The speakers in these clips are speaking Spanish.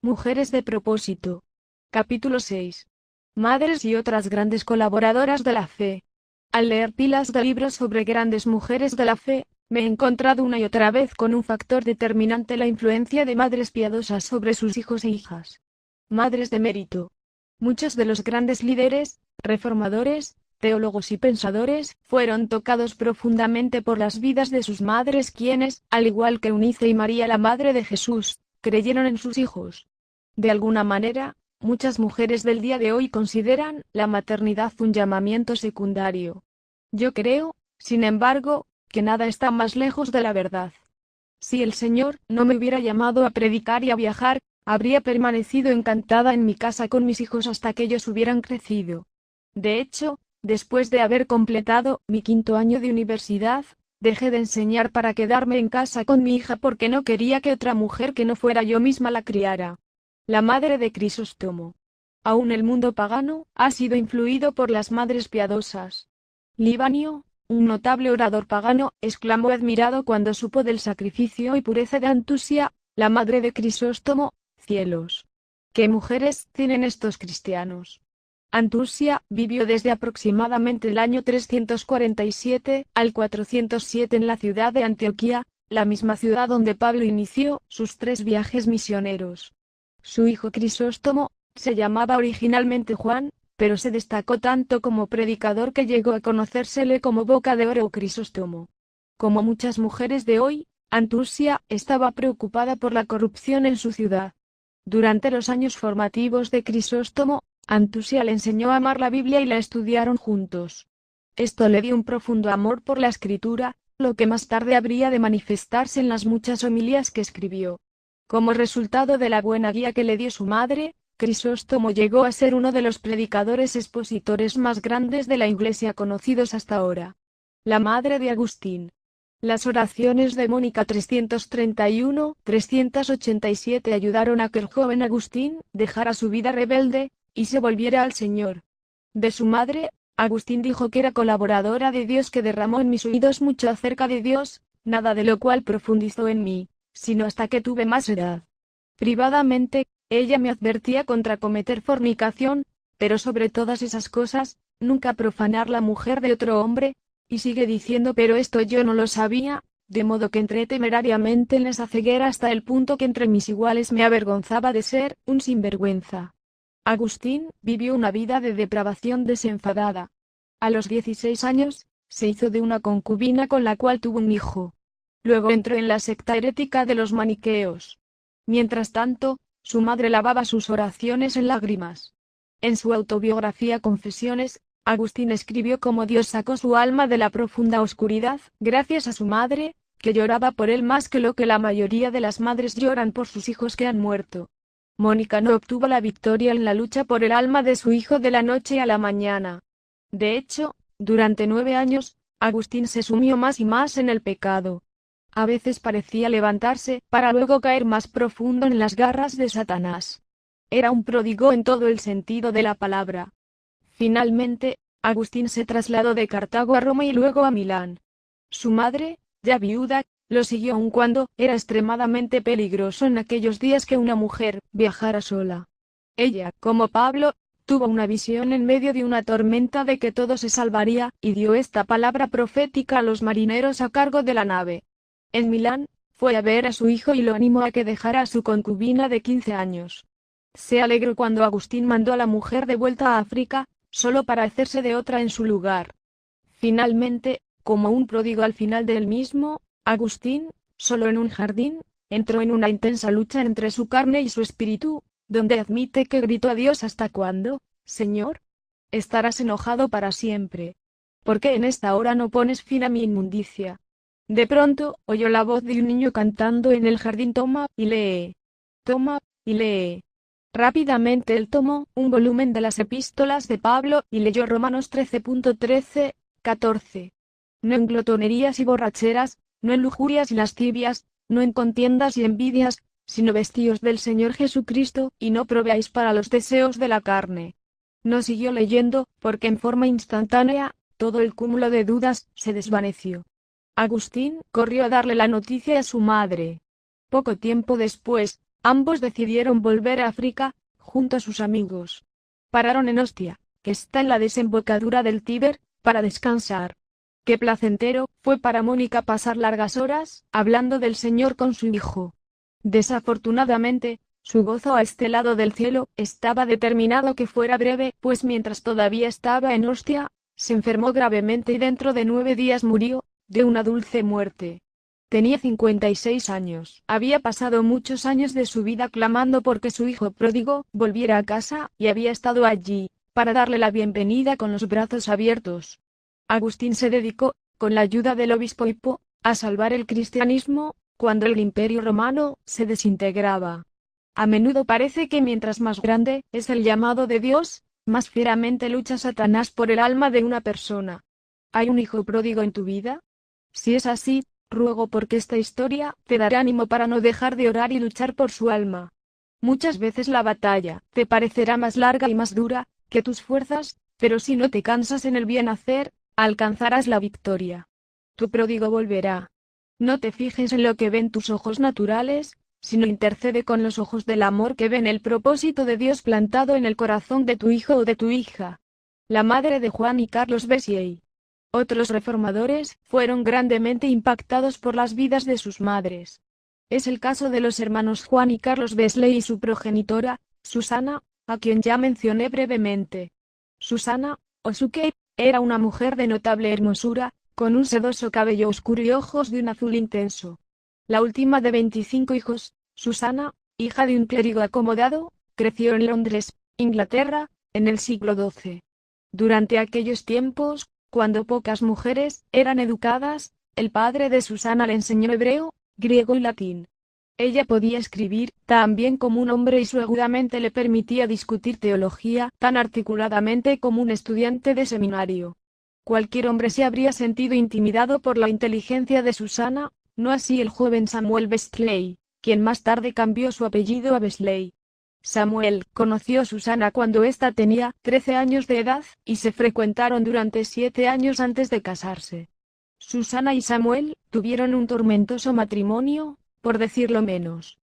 Mujeres de propósito. Capítulo 6. Madres y otras grandes colaboradoras de la fe. Al leer pilas de libros sobre grandes mujeres de la fe, me he encontrado una y otra vez con un factor determinante: la influencia de madres piadosas sobre sus hijos e hijas. Madres de mérito. Muchos de los grandes líderes, reformadores, teólogos y pensadores, fueron tocados profundamente por las vidas de sus madres, quienes, al igual que Eunice y María, la madre de Jesús, creyeron en sus hijos. De alguna manera, muchas mujeres del día de hoy consideran la maternidad un llamamiento secundario. Yo creo, sin embargo, que nada está más lejos de la verdad. Si el Señor no me hubiera llamado a predicar y a viajar, habría permanecido encantada en mi casa con mis hijos hasta que ellos hubieran crecido. De hecho, después de haber completado mi 5º año de universidad, dejé de enseñar para quedarme en casa con mi hija porque no quería que otra mujer que no fuera yo misma la criara. La madre de Crisóstomo. Aún el mundo pagano ha sido influido por las madres piadosas. Libanio, un notable orador pagano, exclamó admirado cuando supo del sacrificio y pureza de Antusia, la madre de Crisóstomo: «Cielos, ¿qué mujeres tienen estos cristianos?». Antusia vivió desde aproximadamente el año 347 al 407 en la ciudad de Antioquía, la misma ciudad donde Pablo inició sus 3 viajes misioneros. Su hijo Crisóstomo se llamaba originalmente Juan, pero se destacó tanto como predicador que llegó a conocérsele como Boca de Oro o Crisóstomo. Como muchas mujeres de hoy, Antusia estaba preocupada por la corrupción en su ciudad. Durante los años formativos de Crisóstomo, Antusia le enseñó a amar la Biblia y la estudiaron juntos. Esto le dio un profundo amor por la escritura, lo que más tarde habría de manifestarse en las muchas homilías que escribió. Como resultado de la buena guía que le dio su madre, Crisóstomo llegó a ser uno de los predicadores expositores más grandes de la Iglesia conocidos hasta ahora. La madre de Agustín. Las oraciones de Mónica 331-387 ayudaron a que el joven Agustín dejara su vida rebelde y se volviera al Señor. De su madre, Agustín dijo que era colaboradora de Dios, que derramó en mis oídos mucho acerca de Dios, nada de lo cual profundizó en mí, sino hasta que tuve más edad. Privadamente, ella me advertía contra cometer fornicación, pero sobre todas esas cosas, nunca profanar la mujer de otro hombre, y sigue diciendo, pero esto yo no lo sabía, de modo que entré temerariamente en esa ceguera hasta el punto que entre mis iguales me avergonzaba de ser un sinvergüenza. Agustín vivió una vida de depravación desenfadada. A los 16 años, se hizo de una concubina con la cual tuvo un hijo. Luego entró en la secta herética de los maniqueos. Mientras tanto, su madre lavaba sus oraciones en lágrimas. En su autobiografía Confesiones, Agustín escribió cómo Dios sacó su alma de la profunda oscuridad, gracias a su madre, que lloraba por él más que lo que la mayoría de las madres lloran por sus hijos que han muerto. Mónica no obtuvo la victoria en la lucha por el alma de su hijo de la noche a la mañana. De hecho, durante 9 años, Agustín se sumió más y más en el pecado. A veces parecía levantarse, para luego caer más profundo en las garras de Satanás. Era un pródigo en todo el sentido de la palabra. Finalmente, Agustín se trasladó de Cartago a Roma y luego a Milán. Su madre, ya viuda, lo siguió aun cuando era extremadamente peligroso en aquellos días que una mujer viajara sola. Ella, como Pablo, tuvo una visión en medio de una tormenta de que todo se salvaría, y dio esta palabra profética a los marineros a cargo de la nave. En Milán, fue a ver a su hijo y lo animó a que dejara a su concubina de 15 años. Se alegró cuando Agustín mandó a la mujer de vuelta a África, solo para hacerse de otra en su lugar. Finalmente, como un pródigo al final del mismo, Agustín, solo en un jardín, entró en una intensa lucha entre su carne y su espíritu, donde admite que gritó a Dios: ¿hasta cuándo, Señor? ¿Estarás enojado para siempre? ¿Por qué en esta hora no pones fin a mi inmundicia? De pronto, oyó la voz de un niño cantando en el jardín: toma y lee. Toma y lee. Rápidamente él tomó un volumen de las epístolas de Pablo y leyó Romanos 13.13, 14. No en glotonerías y borracheras, no en lujurias y lascivias, no en contiendas y envidias, sino vestíos del Señor Jesucristo, y no proveáis para los deseos de la carne. No siguió leyendo, porque en forma instantánea, todo el cúmulo de dudas se desvaneció. Agustín corrió a darle la noticia a su madre. Poco tiempo después, Ambos decidieron volver a África, junto a sus amigos. Pararon en Ostia, que está en la desembocadura del Tíber, para descansar. Qué placentero fue para Mónica pasar largas horas, hablando del Señor con su hijo. Desafortunadamente, su gozo a este lado del cielo estaba determinado que fuera breve, pues mientras todavía estaba en Ostia, se enfermó gravemente y dentro de 9 días murió, de una dulce muerte. Tenía 56 años. Había pasado muchos años de su vida clamando porque su hijo pródigo volviera a casa, y había estado allí, para darle la bienvenida con los brazos abiertos. Agustín se dedicó, con la ayuda del obispo Hippo, a salvar el cristianismo, cuando el Imperio Romano se desintegraba. A menudo parece que mientras más grande es el llamado de Dios, más fieramente lucha Satanás por el alma de una persona. ¿Hay un hijo pródigo en tu vida? Si es así, ruego porque esta historia te dará ánimo para no dejar de orar y luchar por su alma. Muchas veces la batalla te parecerá más larga y más dura que tus fuerzas, pero si no te cansas en el bien hacer, alcanzarás la victoria. Tu pródigo volverá. No te fijes en lo que ven tus ojos naturales, sino intercede con los ojos del amor que ven el propósito de Dios plantado en el corazón de tu hijo o de tu hija. La madre de Juan y Carlos Wesley. Otros reformadores fueron grandemente impactados por las vidas de sus madres. Es el caso de los hermanos Juan y Carlos Wesley y su progenitora, Susana, a quien ya mencioné brevemente. Susana, o Suke, era una mujer de notable hermosura, con un sedoso cabello oscuro y ojos de un azul intenso. La última de 25 hijos, Susana, hija de un clérigo acomodado, creció en Londres, Inglaterra, en el siglo XII. Durante aquellos tiempos, cuando pocas mujeres eran educadas, el padre de Susana le enseñó hebreo, griego y latín. Ella podía escribir tan bien como un hombre y su agudamente le permitía discutir teología tan articuladamente como un estudiante de seminario. Cualquier hombre se habría sentido intimidado por la inteligencia de Susana, no así el joven Samuel Wesley, quien más tarde cambió su apellido a Wesley. Samuel conoció a Susana cuando ésta tenía 13 años de edad, y se frecuentaron durante 7 años antes de casarse. Susana y Samuel tuvieron un tormentoso matrimonio, por decirlo menos.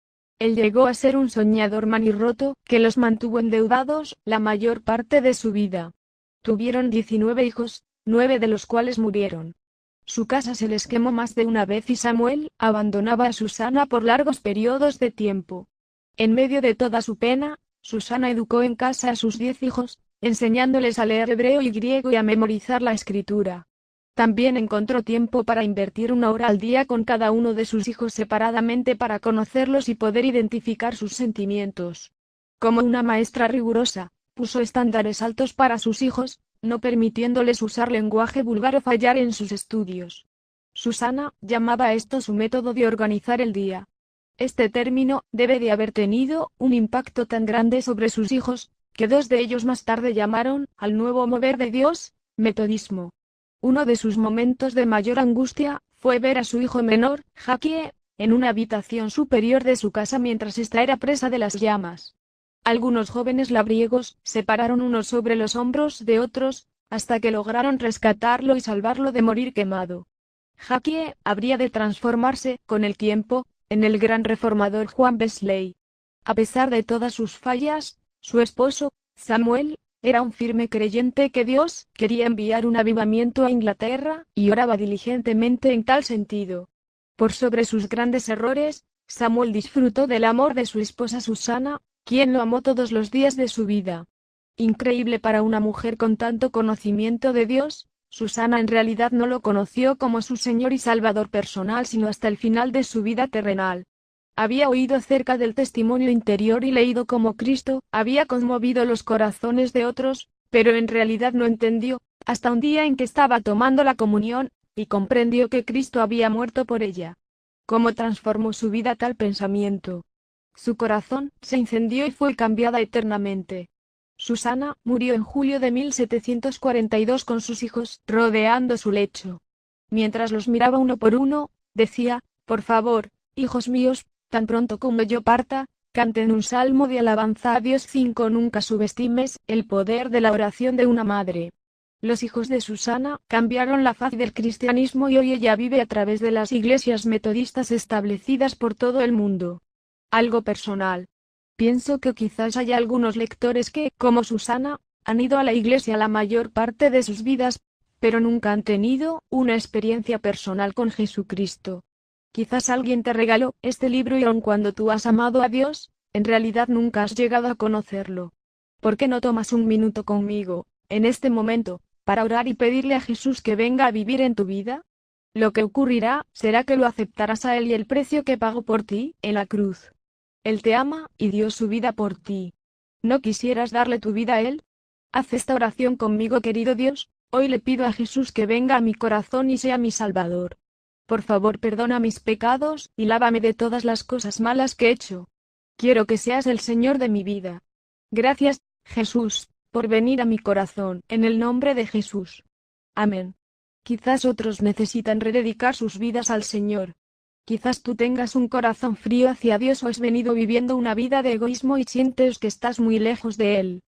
Él llegó a ser un soñador manirroto, que los mantuvo endeudados la mayor parte de su vida. Tuvieron 19 hijos, 9 de los cuales murieron. Su casa se les quemó más de una vez y Samuel abandonaba a Susana por largos periodos de tiempo. En medio de toda su pena, Susana educó en casa a sus 10 hijos, enseñándoles a leer hebreo y griego y a memorizar la escritura. También encontró tiempo para invertir 1 hora al día con cada uno de sus hijos separadamente para conocerlos y poder identificar sus sentimientos. Como una maestra rigurosa, puso estándares altos para sus hijos, no permitiéndoles usar lenguaje vulgar o fallar en sus estudios. Susana llamaba a esto su método de organizar el día. Este término debe de haber tenido un impacto tan grande sobre sus hijos, que 2 de ellos más tarde llamaron al nuevo mover de Dios, metodismo. Uno de sus momentos de mayor angustia fue ver a su hijo menor, Jackie, en una habitación superior de su casa mientras ésta era presa de las llamas. Algunos jóvenes labriegos se pararon unos sobre los hombros de otros, hasta que lograron rescatarlo y salvarlo de morir quemado. Jackie habría de transformarse, con el tiempo, en el gran reformador Juan Wesley. A pesar de todas sus fallas, su esposo, Samuel, era un firme creyente que Dios quería enviar un avivamiento a Inglaterra, y oraba diligentemente en tal sentido. Por sobre sus grandes errores, Samuel disfrutó del amor de su esposa Susana, quien lo amó todos los días de su vida. Increíble para una mujer con tanto conocimiento de Dios, Susana en realidad no lo conoció como su Señor y Salvador personal sino hasta el final de su vida terrenal. Había oído acerca del testimonio interior y leído cómo Cristo había conmovido los corazones de otros, pero en realidad no entendió, hasta un día en que estaba tomando la comunión, y comprendió que Cristo había muerto por ella. ¿Cómo transformó su vida tal pensamiento? Su corazón se incendió y fue cambiada eternamente. Susana murió en julio de 1742 con sus hijos rodeando su lecho. Mientras los miraba uno por uno, decía: por favor, hijos míos, tan pronto como yo parta, canten un salmo de alabanza a Dios. 5. Nunca subestimes el poder de la oración de una madre. Los hijos de Susana cambiaron la faz del cristianismo y hoy ella vive a través de las iglesias metodistas establecidas por todo el mundo. Algo personal. Pienso que quizás haya algunos lectores que, como Susana, han ido a la iglesia la mayor parte de sus vidas, pero nunca han tenido una experiencia personal con Jesucristo. Quizás alguien te regaló este libro y aun cuando tú has amado a Dios, en realidad nunca has llegado a conocerlo. ¿Por qué no tomas un minuto conmigo, en este momento, para orar y pedirle a Jesús que venga a vivir en tu vida? Lo que ocurrirá será que lo aceptarás a Él y el precio que pagó por ti en la cruz. Él te ama y dio su vida por ti. ¿No quisieras darle tu vida a Él? Haz esta oración conmigo, querido Dios. Hoy le pido a Jesús que venga a mi corazón y sea mi Salvador. Por favor, perdona mis pecados y lávame de todas las cosas malas que he hecho. Quiero que seas el Señor de mi vida. Gracias, Jesús, por venir a mi corazón, en el nombre de Jesús. Amén. Quizás otros necesitan rededicar sus vidas al Señor. Quizás tú tengas un corazón frío hacia Dios o has venido viviendo una vida de egoísmo y sientes que estás muy lejos de Él.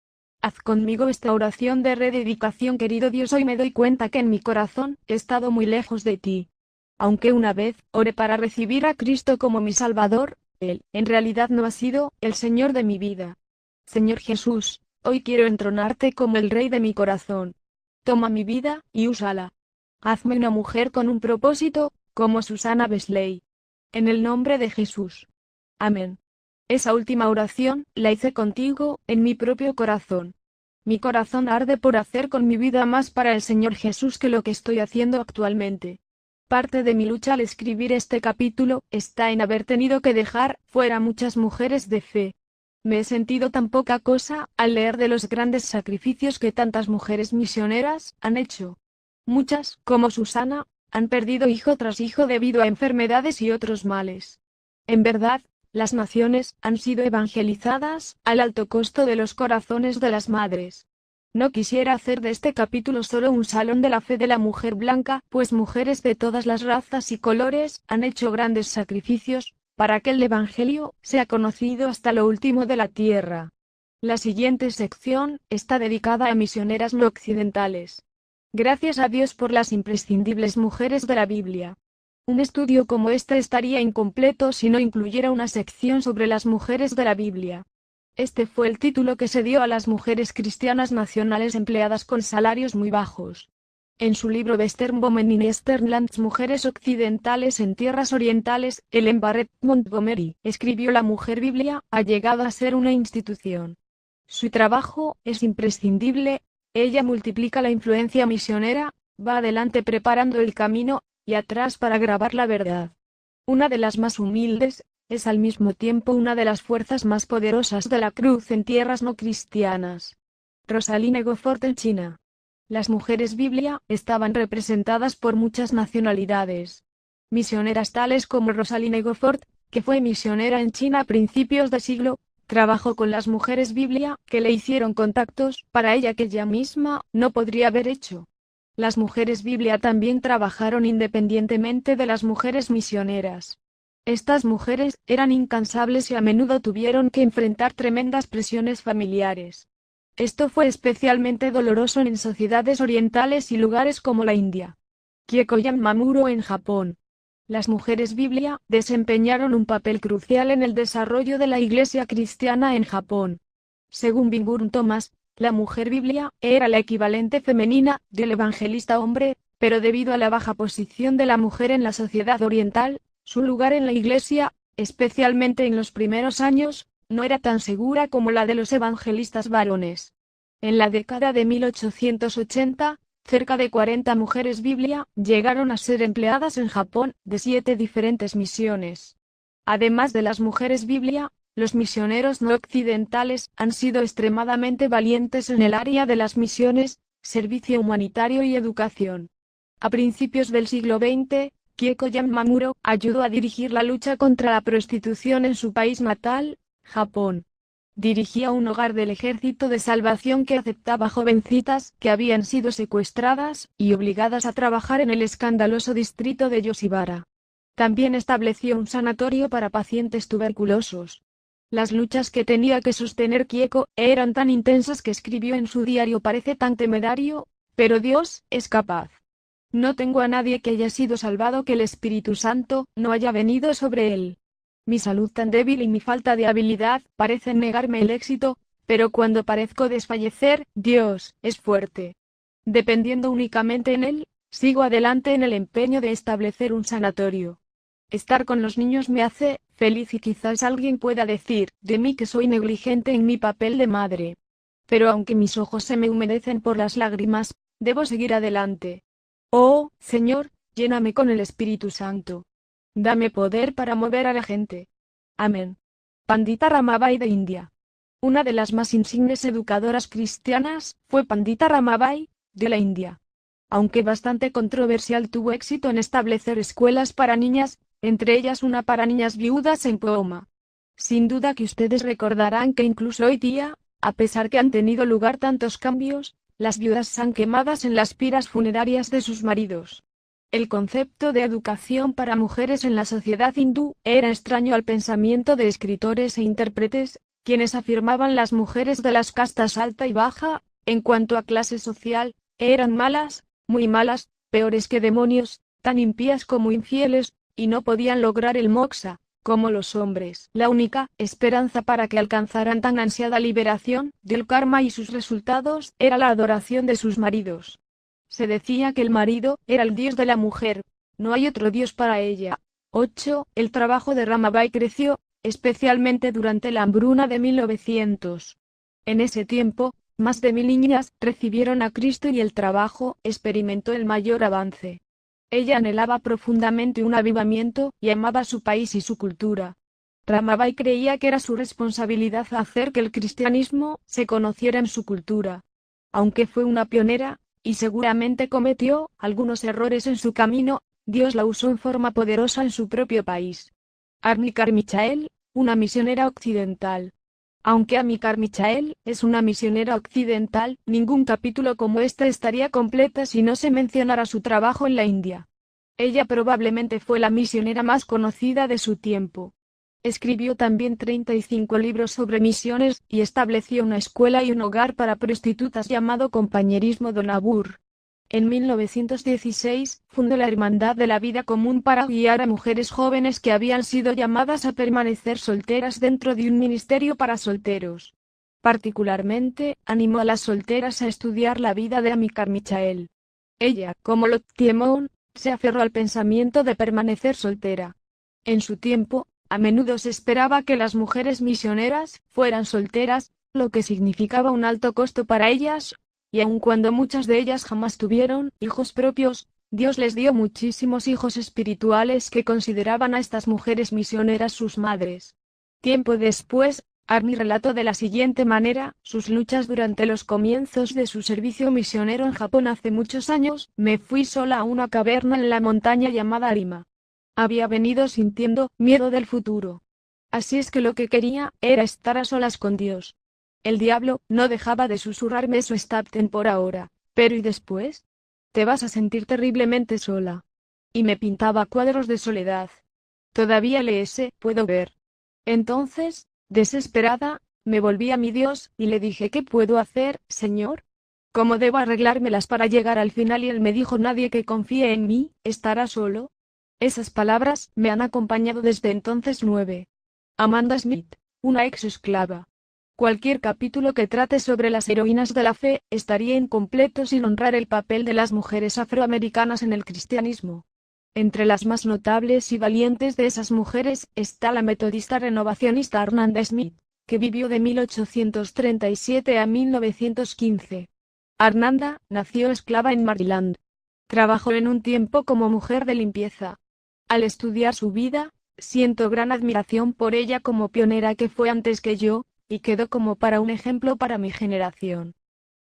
Haz conmigo esta oración de rededicación, querido Dios. Hoy me doy cuenta que en mi corazón he estado muy lejos de ti. Aunque una vez oré para recibir a Cristo como mi Salvador, Él, en realidad no ha sido el Señor de mi vida. Señor Jesús, hoy quiero entronarte como el Rey de mi corazón. Toma mi vida y úsala. Hazme una mujer con un propósito, como Susana Wesley. En el nombre de Jesús. Amén. Esa última oración la hice contigo, en mi propio corazón. Mi corazón arde por hacer con mi vida más para el Señor Jesús que lo que estoy haciendo actualmente. Parte de mi lucha al escribir este capítulo está en haber tenido que dejar fuera muchas mujeres de fe. Me he sentido tan poca cosa al leer de los grandes sacrificios que tantas mujeres misioneras han hecho. Muchas, como Susana, han perdido hijo tras hijo debido a enfermedades y otros males. En verdad, las naciones han sido evangelizadas al alto costo de los corazones de las madres. No quisiera hacer de este capítulo solo un salón de la fe de la mujer blanca, pues mujeres de todas las razas y colores han hecho grandes sacrificios para que el Evangelio sea conocido hasta lo último de la tierra. La siguiente sección está dedicada a misioneras no occidentales. Gracias a Dios por las imprescindibles mujeres de la Biblia. Un estudio como este estaría incompleto si no incluyera una sección sobre las mujeres de la Biblia. Este fue el título que se dio a las mujeres cristianas nacionales empleadas con salarios muy bajos. En su libro Western Women in Eastern Lands, Mujeres Occidentales en Tierras Orientales, Ellen Barrett Montgomery escribió: La mujer Biblia ha llegado a ser una institución. Su trabajo es imprescindible, ella multiplica la influencia misionera, va adelante preparando el camino, y atrás para grabar la verdad. Una de las más humildes, es al mismo tiempo una de las fuerzas más poderosas de la cruz en tierras no cristianas. Rosaline Gofford en China. Las mujeres Biblia estaban representadas por muchas nacionalidades. Misioneras tales como Rosaline Gofford, que fue misionera en China a principios de siglo, trabajó con las mujeres Biblia, que le hicieron contactos para ella que ella misma no podría haber hecho. Las mujeres Biblia también trabajaron independientemente de las mujeres misioneras. Estas mujeres eran incansables y a menudo tuvieron que enfrentar tremendas presiones familiares. Esto fue especialmente doloroso en sociedades orientales y lugares como la India. Kiekoyan Mamuro en Japón. Las mujeres Biblia desempeñaron un papel crucial en el desarrollo de la Iglesia cristiana en Japón. Según Bingur Thomas, la mujer Biblia era la equivalente femenina del evangelista hombre, pero debido a la baja posición de la mujer en la sociedad oriental, su lugar en la Iglesia, especialmente en los primeros años, no era tan segura como la de los evangelistas varones. En la década de 1880, cerca de 40 mujeres Biblia llegaron a ser empleadas en Japón, de 7 diferentes misiones. Además de las mujeres Biblia, los misioneros no occidentales han sido extremadamente valientes en el área de las misiones, servicio humanitario y educación. A principios del siglo XX, Kiekoyan Mamuro ayudó a dirigir la lucha contra la prostitución en su país natal, Japón. Dirigía un hogar del Ejército de Salvación que aceptaba jovencitas que habían sido secuestradas y obligadas a trabajar en el escandaloso distrito de Yoshibara. También estableció un sanatorio para pacientes tuberculosos. Las luchas que tenía que sostener Kieko eran tan intensas que escribió en su diario: parece tan temerario, pero Dios es capaz. No tengo a nadie que haya sido salvado que el Espíritu Santo no haya venido sobre él. Mi salud tan débil y mi falta de habilidad parecen negarme el éxito, pero cuando parezco desfallecer, Dios es fuerte. Dependiendo únicamente en Él, sigo adelante en el empeño de establecer un sanatorio. Estar con los niños me hace feliz y quizás alguien pueda decir de mí que soy negligente en mi papel de madre. Pero aunque mis ojos se me humedecen por las lágrimas, debo seguir adelante. Oh, Señor, lléname con el Espíritu Santo. Dame poder para mover a la gente. Amén. Pandita Ramabai de India. Una de las más insignes educadoras cristianas fue Pandita Ramabai, de la India. Aunque bastante controversial, tuvo éxito en establecer escuelas para niñas, entre ellas una para niñas viudas en Pooma. Sin duda que ustedes recordarán que incluso hoy día, a pesar que han tenido lugar tantos cambios, las viudas son quemadas en las piras funerarias de sus maridos. El concepto de educación para mujeres en la sociedad hindú era extraño al pensamiento de escritores e intérpretes, quienes afirmaban las mujeres de las castas alta y baja, en cuanto a clase social, eran malas, muy malas, peores que demonios, tan impías como infieles, y no podían lograr el moksha, como los hombres. La única esperanza para que alcanzaran tan ansiada liberación del karma y sus resultados era la adoración de sus maridos. Se decía que el marido era el dios de la mujer, no hay otro dios para ella. 8. El trabajo de Ramabai creció, especialmente durante la hambruna de 1900. En ese tiempo, más de 1000 niñas recibieron a Cristo y el trabajo experimentó el mayor avance. Ella anhelaba profundamente un avivamiento y amaba su país y su cultura. Ramabai creía que era su responsabilidad hacer que el cristianismo se conociera en su cultura. Aunque fue una pionera, y seguramente cometió algunos errores en su camino, Dios la usó en forma poderosa en su propio país. Armikar Michael, una misionera occidental. Aunque Armikar Michael es una misionera occidental, ningún capítulo como este estaría completa si no se mencionara su trabajo en la India. Ella probablemente fue la misionera más conocida de su tiempo. Escribió también 35 libros sobre misiones y estableció una escuela y un hogar para prostitutas llamado Compañerismo Donabur. En 1916, fundó la Hermandad de la Vida Común para guiar a mujeres jóvenes que habían sido llamadas a permanecer solteras dentro de un ministerio para solteros. Particularmente, animó a las solteras a estudiar la vida de Armikar Michael. Ella, como Lottie Moon, se aferró al pensamiento de permanecer soltera. En su tiempo, a menudo se esperaba que las mujeres misioneras fueran solteras, lo que significaba un alto costo para ellas, y aun cuando muchas de ellas jamás tuvieron hijos propios, Dios les dio muchísimos hijos espirituales que consideraban a estas mujeres misioneras sus madres. Tiempo después, Armi relató de la siguiente manera sus luchas durante los comienzos de su servicio misionero en Japón hace muchos años. Me fui sola a una caverna en la montaña llamada Arima. Había venido sintiendo miedo del futuro. Así es que lo que quería era estar a solas con Dios. El diablo no dejaba de susurrarme eso está bien por ahora, pero ¿y después? Te vas a sentir terriblemente sola. Y me pintaba cuadros de soledad. Todavía puedo ver. Entonces, desesperada, me volví a mi Dios y le dije ¿qué puedo hacer, Señor? ¿Cómo debo arreglármelas para llegar al final? Y él me dijo nadie que confíe en mí, estará solo. Esas palabras me han acompañado desde entonces. 9. Amanda Smith, una ex esclava. Cualquier capítulo que trate sobre las heroínas de la fe estaría incompleto sin honrar el papel de las mujeres afroamericanas en el cristianismo. Entre las más notables y valientes de esas mujeres está la metodista renovacionista Amanda Smith, que vivió de 1837 a 1915. Amanda nació esclava en Maryland. Trabajó en un tiempo como mujer de limpieza. Al estudiar su vida, siento gran admiración por ella como pionera que fue antes que yo, y quedó como para un ejemplo para mi generación.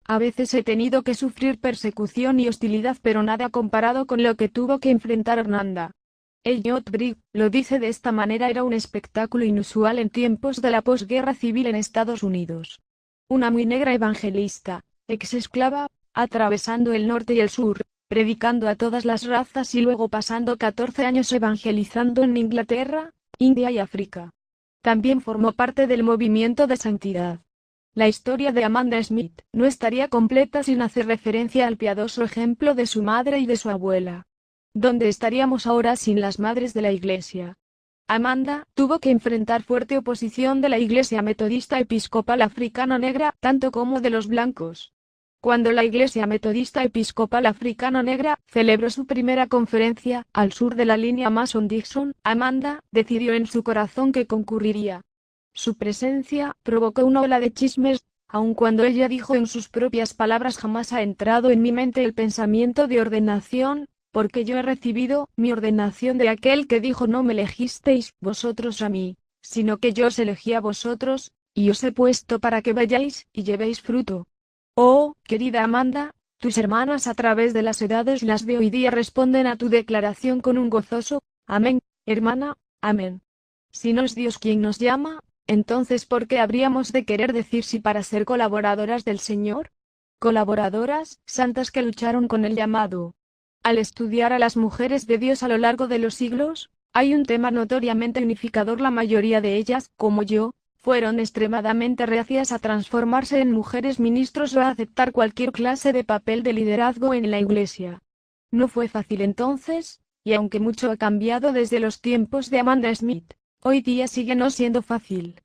A veces he tenido que sufrir persecución y hostilidad, pero nada comparado con lo que tuvo que enfrentar Amanda. Elliot Briggs lo dice de esta manera: era un espectáculo inusual en tiempos de la posguerra civil en Estados Unidos. Una muy negra evangelista, ex esclava, atravesando el norte y el sur, predicando a todas las razas y luego pasando 14 años evangelizando en Inglaterra, India y África. También formó parte del movimiento de santidad. La historia de Amanda Smith no estaría completa sin hacer referencia al piadoso ejemplo de su madre y de su abuela. ¿Dónde estaríamos ahora sin las madres de la Iglesia? Amanda tuvo que enfrentar fuerte oposición de la Iglesia Metodista Episcopal Africana Negra, tanto como de los blancos. Cuando la Iglesia Metodista Episcopal Africana Negra celebró su primera conferencia, al sur de la línea Mason-Dixon, Amanda decidió en su corazón que concurriría. Su presencia provocó una ola de chismes, aun cuando ella dijo en sus propias palabras: jamás ha entrado en mi mente el pensamiento de ordenación, porque yo he recibido mi ordenación de aquel que dijo: no me elegisteis vosotros a mí, sino que yo os elegí a vosotros, y os he puesto para que vayáis y llevéis fruto. Oh, querida Amanda, tus hermanas a través de las edades y las de hoy día responden a tu declaración con un gozoso amén, hermana, amén. Si no es Dios quien nos llama, entonces ¿por qué habríamos de querer decir sí para ser colaboradoras del Señor? Colaboradoras, santas que lucharon con el llamado. Al estudiar a las mujeres de Dios a lo largo de los siglos, hay un tema notoriamente unificador: la mayoría de ellas, como yo, fueron extremadamente reacias a transformarse en mujeres ministros o a aceptar cualquier clase de papel de liderazgo en la Iglesia. No fue fácil entonces, y aunque mucho ha cambiado desde los tiempos de Amanda Smith, hoy día sigue no siendo fácil.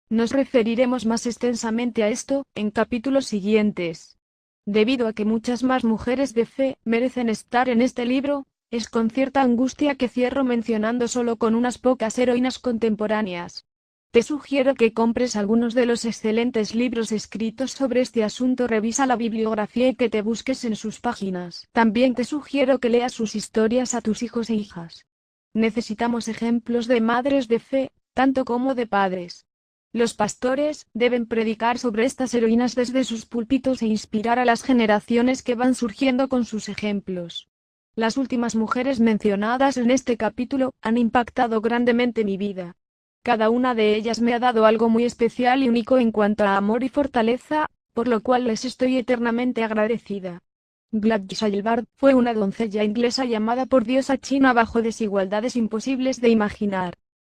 Nos referiremos más extensamente a esto en capítulos siguientes. Debido a que muchas más mujeres de fe merecen estar en este libro, es con cierta angustia que cierro mencionando solo con unas pocas heroínas contemporáneas. Te sugiero que compres algunos de los excelentes libros escritos sobre este asunto, revisa la bibliografía y que te busques en sus páginas. También te sugiero que leas sus historias a tus hijos e hijas. Necesitamos ejemplos de madres de fe, tanto como de padres. Los pastores deben predicar sobre estas heroínas desde sus púlpitos e inspirar a las generaciones que van surgiendo con sus ejemplos. Las últimas mujeres mencionadas en este capítulo han impactado grandemente mi vida. Cada una de ellas me ha dado algo muy especial y único en cuanto a amor y fortaleza, por lo cual les estoy eternamente agradecida. Gladys Aylward fue una doncella inglesa llamada por Dios a China bajo desigualdades imposibles de imaginar.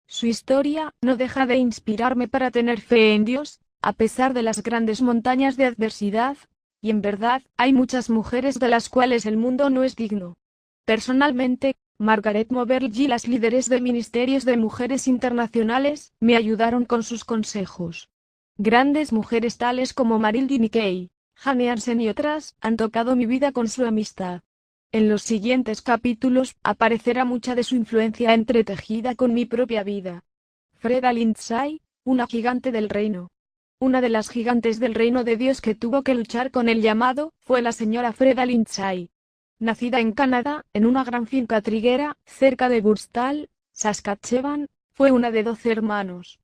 Su historia no deja de inspirarme para tener fe en Dios, a pesar de las grandes montañas de adversidad, y en verdad, hay muchas mujeres de las cuales el mundo no es digno. Personalmente, Margaret Moberly y las líderes de ministerios de mujeres internacionales me ayudaron con sus consejos. Grandes mujeres tales como Marilyn Kay, Jane Hansen y otras han tocado mi vida con su amistad. En los siguientes capítulos aparecerá mucha de su influencia entretejida con mi propia vida. Freda Lindsay, una gigante del reino. Una de las gigantes del reino de Dios que tuvo que luchar con el llamado fue la señora Freda Lindsay. Nacida en Canadá, en una gran finca triguera, cerca de Burstall, Saskatchewan, fue una de 12 hermanos.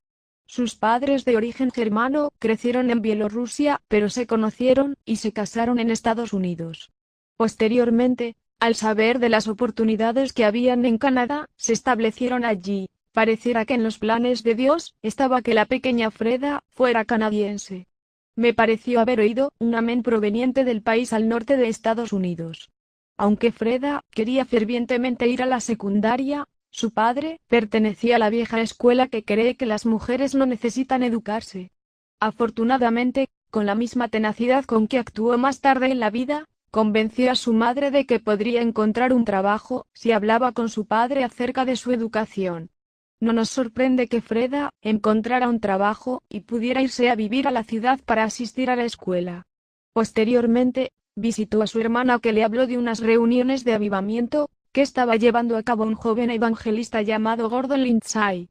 Sus padres de origen germano crecieron en Bielorrusia, pero se conocieron y se casaron en Estados Unidos. Posteriormente, al saber de las oportunidades que habían en Canadá, se establecieron allí. Pareciera que en los planes de Dios estaba que la pequeña Freda fuera canadiense. Me pareció haber oído un amén proveniente del país al norte de Estados Unidos. Aunque Freda quería fervientemente ir a la secundaria, su padre pertenecía a la vieja escuela que cree que las mujeres no necesitan educarse. Afortunadamente, con la misma tenacidad con que actuó más tarde en la vida, convenció a su madre de que podría encontrar un trabajo si hablaba con su padre acerca de su educación. No nos sorprende que Freda encontrara un trabajo y pudiera irse a vivir a la ciudad para asistir a la escuela. Posteriormente, visitó a su hermana, que le habló de unas reuniones de avivamiento que estaba llevando a cabo un joven evangelista llamado Gordon Lindsay.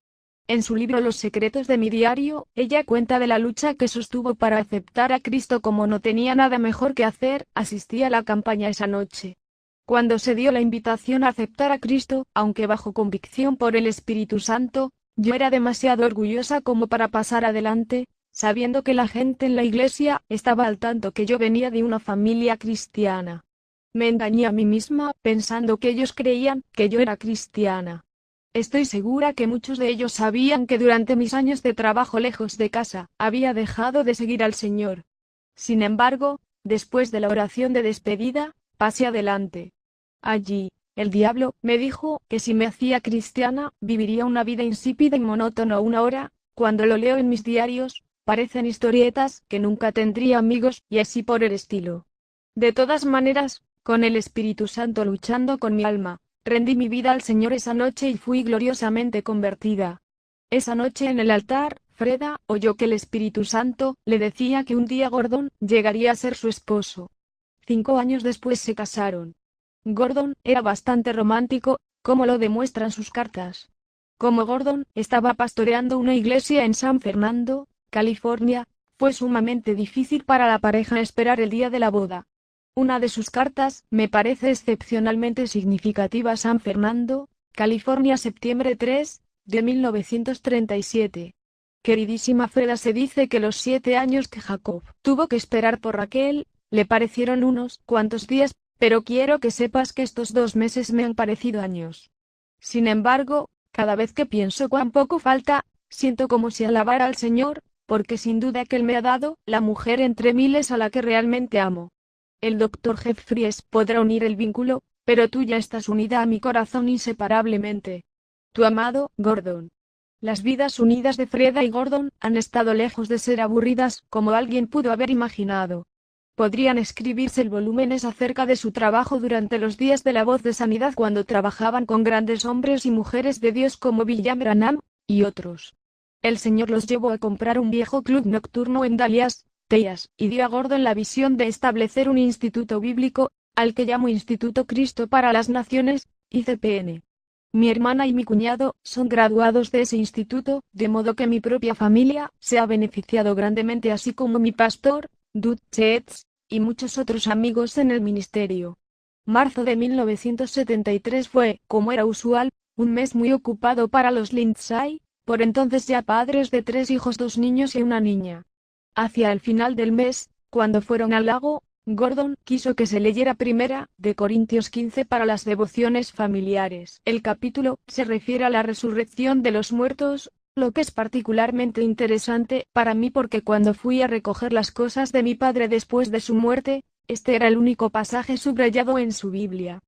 En su libro Los secretos de mi diario, ella cuenta de la lucha que sostuvo para aceptar a Cristo. Como no tenía nada mejor que hacer, asistí a la campaña esa noche. Cuando se dio la invitación a aceptar a Cristo, aunque bajo convicción por el Espíritu Santo, yo era demasiado orgullosa como para pasar adelante, sabiendo que la gente en la iglesia estaba al tanto que yo venía de una familia cristiana. Me engañé a mí misma, pensando que ellos creían que yo era cristiana. Estoy segura que muchos de ellos sabían que durante mis años de trabajo lejos de casa, había dejado de seguir al Señor. Sin embargo, después de la oración de despedida, pasé adelante. Allí, el diablo me dijo que si me hacía cristiana, viviría una vida insípida y monótona. Una hora, cuando lo leo en mis diarios, parecen historietas, que nunca tendría amigos, y así por el estilo. De todas maneras, con el Espíritu Santo luchando con mi alma, Rendí mi vida al Señor esa noche y fui gloriosamente convertida. Esa noche en el altar, Freda oyó que el Espíritu Santo le decía que un día Gordon llegaría a ser su esposo. 5 años después se casaron. Gordon era bastante romántico, como lo demuestran sus cartas. Como Gordon estaba pastoreando una iglesia en San Fernando, California, fue sumamente difícil para la pareja esperar el día de la boda. Una de sus cartas me parece excepcionalmente significativa. San Fernando, California, septiembre 3, de 1937. Queridísima Freda, se dice que los 7 años que Jacob tuvo que esperar por Raquel, le parecieron unos cuantos días, pero quiero que sepas que estos 2 meses me han parecido años. Sin embargo, cada vez que pienso cuán poco falta, siento como si alabara al Señor, porque sin duda que Él me ha dado la mujer entre miles a la que realmente amo. El Dr. Jeffries podrá unir el vínculo, pero tú ya estás unida a mi corazón inseparablemente. Tu amado, Gordon. Las vidas unidas de Freda y Gordon han estado lejos de ser aburridas, como alguien pudo haber imaginado. Podrían escribirse volúmenes acerca de su trabajo durante los días de la Voz de Sanidad, cuando trabajaban con grandes hombres y mujeres de Dios como William Branham, y otros. El Señor los llevó a comprar un viejo club nocturno en Dallas, Texas, y dio a Gordon la visión de establecer un instituto bíblico, al que llamó Instituto Cristo para las Naciones, ICPN. Mi hermana y mi cuñado son graduados de ese instituto, de modo que mi propia familia se ha beneficiado grandemente, así como mi pastor, Dud Chetz, y muchos otros amigos en el ministerio. Marzo de 1973 fue, como era usual, un mes muy ocupado para los Lindsay, por entonces ya padres de 3 hijos, 2 niños y una niña. Hacia el final del mes, cuando fueron al lago, Gordon quiso que se leyera Primera de Corintios 15 para las devociones familiares. El capítulo se refiere a la resurrección de los muertos, lo que es particularmente interesante para mí porque cuando fui a recoger las cosas de mi padre después de su muerte, este era el único pasaje subrayado en su Biblia.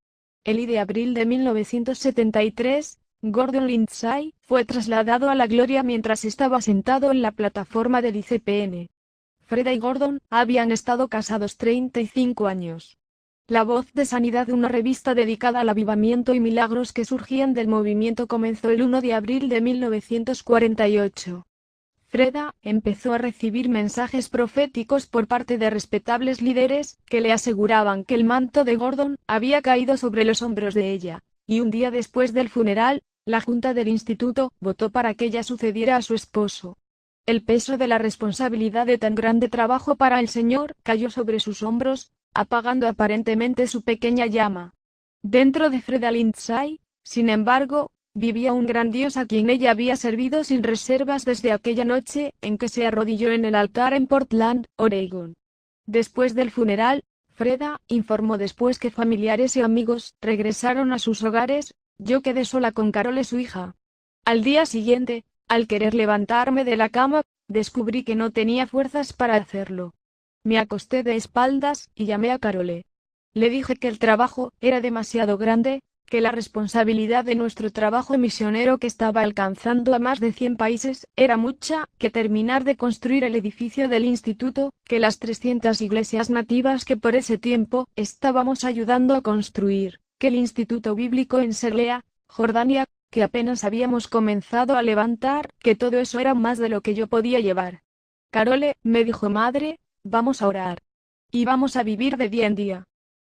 El I de abril de 1973, Gordon Lindsay fue trasladado a la gloria mientras estaba sentado en la plataforma del ICPN. Freda y Gordon habían estado casados 35 años. La Voz de Sanidad, una revista dedicada al avivamiento y milagros que surgían del movimiento, comenzó el 1 de abril de 1948. Freda empezó a recibir mensajes proféticos por parte de respetables líderes, que le aseguraban que el manto de Gordon había caído sobre los hombros de ella, y un día después del funeral, la junta del instituto votó para que ella sucediera a su esposo. El peso de la responsabilidad de tan grande trabajo para el Señor cayó sobre sus hombros, apagando aparentemente su pequeña llama. Dentro de Freda Lindsay, sin embargo, vivía un gran Dios a quien ella había servido sin reservas desde aquella noche en que se arrodilló en el altar en Portland, Oregon. Después del funeral, Freda informó después que familiares y amigos regresaron a sus hogares. Yo quedé sola con Carole, su hija. Al día siguiente, al querer levantarme de la cama, descubrí que no tenía fuerzas para hacerlo. Me acosté de espaldas y llamé a Carole. Le dije que el trabajo era demasiado grande, que la responsabilidad de nuestro trabajo misionero, que estaba alcanzando a más de 100 países, era mucha, que terminar de construir el edificio del instituto, que las 300 iglesias nativas que por ese tiempo estábamos ayudando a construir, que el instituto bíblico en Selea, Jordania, que apenas habíamos comenzado a levantar, que todo eso era más de lo que yo podía llevar. Carole me dijo: madre, vamos a orar. Y vamos a vivir de día en día.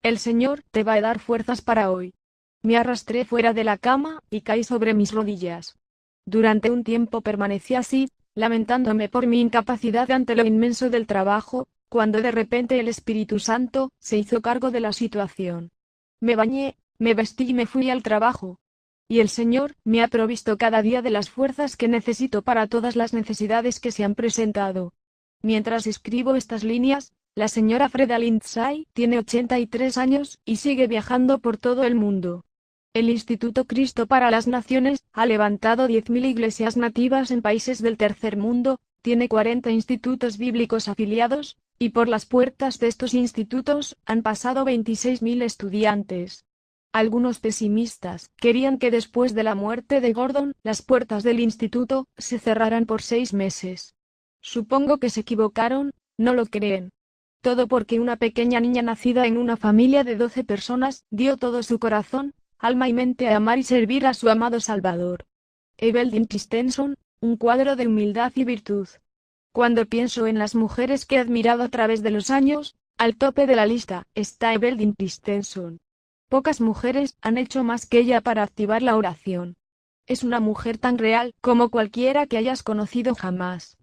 El Señor te va a dar fuerzas para hoy. Me arrastré fuera de la cama y caí sobre mis rodillas. Durante un tiempo permanecí así, lamentándome por mi incapacidad ante lo inmenso del trabajo, cuando de repente el Espíritu Santo se hizo cargo de la situación. Me bañé, me vestí y me fui al trabajo. Y el Señor me ha provisto cada día de las fuerzas que necesito para todas las necesidades que se han presentado. Mientras escribo estas líneas, la señora Freda Lindsay tiene 83 años y sigue viajando por todo el mundo. El Instituto Cristo para las Naciones ha levantado 10.000 iglesias nativas en países del tercer mundo, tiene 40 institutos bíblicos afiliados, y por las puertas de estos institutos han pasado 26.000 estudiantes. Algunos pesimistas querían que después de la muerte de Gordon, las puertas del instituto se cerraran por 6 meses. Supongo que se equivocaron, no lo creen. Todo porque una pequeña niña nacida en una familia de 12 personas dio todo su corazón, alma y mente a amar y servir a su amado Salvador. Eveldine Christensen, un cuadro de humildad y virtud. Cuando pienso en las mujeres que he admirado a través de los años, al tope de la lista está Eveldine Christensen. Pocas mujeres han hecho más que ella para activar la oración. Es una mujer tan real como cualquiera que hayas conocido jamás.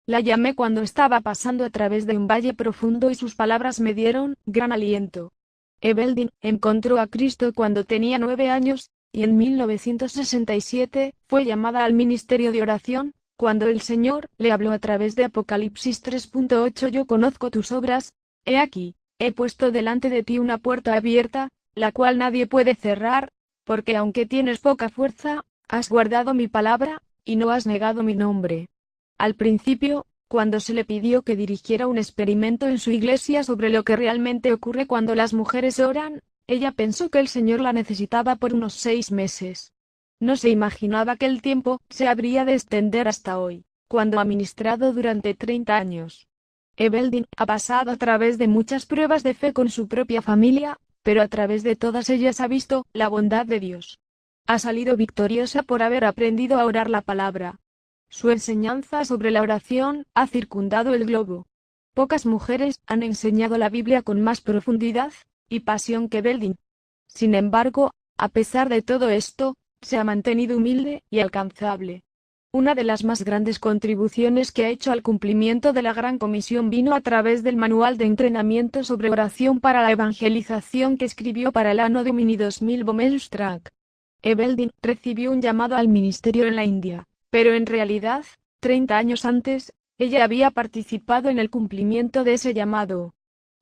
La llamé cuando estaba pasando a través de un valle profundo y sus palabras me dieron gran aliento. Eveldine encontró a Cristo cuando tenía 9 años, y en 1967 fue llamada al ministerio de oración, cuando el Señor le habló a través de Apocalipsis 3.8: Yo conozco tus obras, he aquí, he puesto delante de ti una puerta abierta, la cual nadie puede cerrar, porque aunque tienes poca fuerza, has guardado mi palabra, y no has negado mi nombre. Al principio, cuando se le pidió que dirigiera un experimento en su iglesia sobre lo que realmente ocurre cuando las mujeres oran, ella pensó que el Señor la necesitaba por unos 6 meses. No se imaginaba que el tiempo se habría de extender hasta hoy, cuando ha ministrado durante 30 años. Eveldine ha pasado a través de muchas pruebas de fe con su propia familia, pero a través de todas ellas ha visto la bondad de Dios. Ha salido victoriosa por haber aprendido a orar la palabra. Su enseñanza sobre la oración ha circundado el globo. Pocas mujeres han enseñado la Biblia con más profundidad y pasión que Eveldine. Sin embargo, a pesar de todo esto, se ha mantenido humilde y alcanzable. Una de las más grandes contribuciones que ha hecho al cumplimiento de la Gran Comisión vino a través del manual de entrenamiento sobre oración para la evangelización que escribió para el Anno Domini 2000 Bomelstrack. Eveldine recibió un llamado al ministerio en la India, pero en realidad, 30 años antes, ella había participado en el cumplimiento de ese llamado.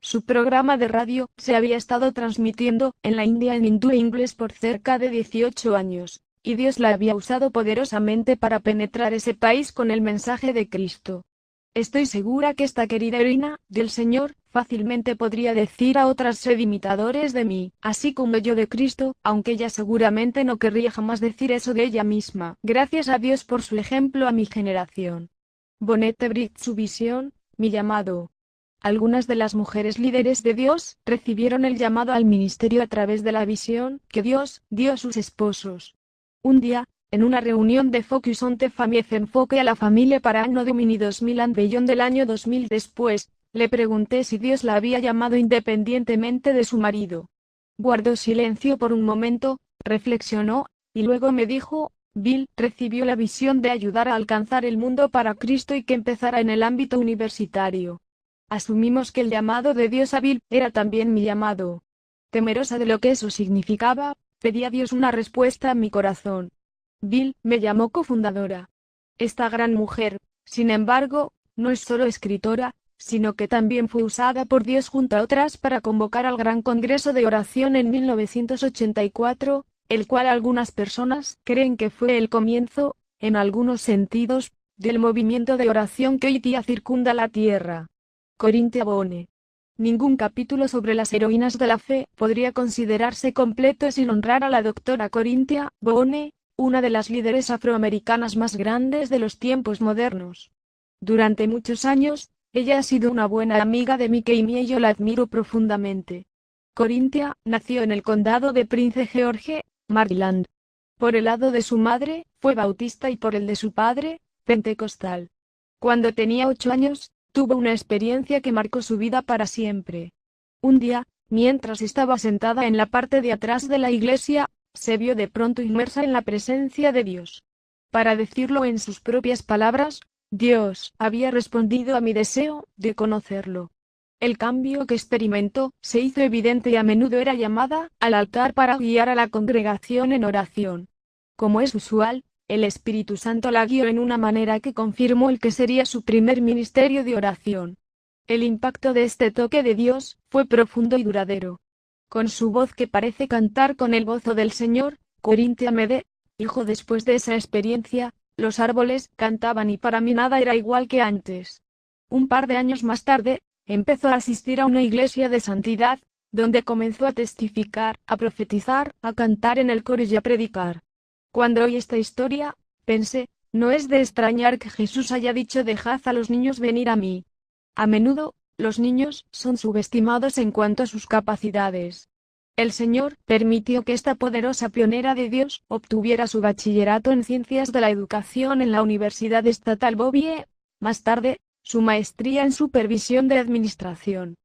Su programa de radio se había estado transmitiendo en la India en hindú e inglés por cerca de 18 años, y Dios la había usado poderosamente para penetrar ese país con el mensaje de Cristo. Estoy segura que esta querida heroína del Señor fácilmente podría decir a otras: sed imitadores de mí, así como yo de Cristo, aunque ella seguramente no querría jamás decir eso de ella misma. Gracias a Dios por su ejemplo a mi generación. Bonette Britt, su visión, mi llamado. Algunas de las mujeres líderes de Dios recibieron el llamado al ministerio a través de la visión que Dios dio a sus esposos. Un día, en una reunión de Focus on the Family enfoque a la familia para Anno Domini 2000 and Beyond del año 2000 después, le pregunté si Dios la había llamado independientemente de su marido. Guardó silencio por un momento, reflexionó, y luego me dijo: Bill recibió la visión de ayudar a alcanzar el mundo para Cristo y que empezara en el ámbito universitario. Asumimos que el llamado de Dios a Bill era también mi llamado. Temerosa de lo que eso significaba, pedí a Dios una respuesta a mi corazón. Bill me llamó cofundadora. Esta gran mujer, sin embargo, no es solo escritora, sino que también fue usada por Dios junto a otras para convocar al Gran Congreso de Oración en 1984, el cual algunas personas creen que fue el comienzo, en algunos sentidos, del movimiento de oración que hoy día circunda la tierra. Corinthia Boone. Ningún capítulo sobre las heroínas de la fe podría considerarse completo sin honrar a la doctora Corinthia Boone, una de las líderes afroamericanas más grandes de los tiempos modernos. Durante muchos años, ella ha sido una buena amiga de Mickey y yo la admiro profundamente. Corinthia nació en el condado de Prince George, Maryland. Por el lado de su madre, fue bautista y por el de su padre, pentecostal. Cuando tenía 8 años, tuvo una experiencia que marcó su vida para siempre. Un día, mientras estaba sentada en la parte de atrás de la iglesia, se vio de pronto inmersa en la presencia de Dios. Para decirlo en sus propias palabras, Dios había respondido a mi deseo de conocerlo. El cambio que experimentó se hizo evidente y a menudo era llamada al altar para guiar a la congregación en oración. Como es usual, el Espíritu Santo la guió en una manera que confirmó el que sería su primer ministerio de oración. El impacto de este toque de Dios fue profundo y duradero. Con su voz que parece cantar con el gozo del Señor, Corinthia me dijo después de esa experiencia: los árboles cantaban y para mí nada era igual que antes. Un par de años más tarde, empezó a asistir a una iglesia de santidad, donde comenzó a testificar, a profetizar, a cantar en el coro y a predicar. Cuando oí esta historia, pensé, no es de extrañar que Jesús haya dicho: dejad a los niños venir a mí. A menudo, los niños son subestimados en cuanto a sus capacidades. El Señor permitió que esta poderosa pionera de Dios obtuviera su bachillerato en Ciencias de la Educación en la Universidad Estatal Bowie, más tarde, su maestría en Supervisión de Administración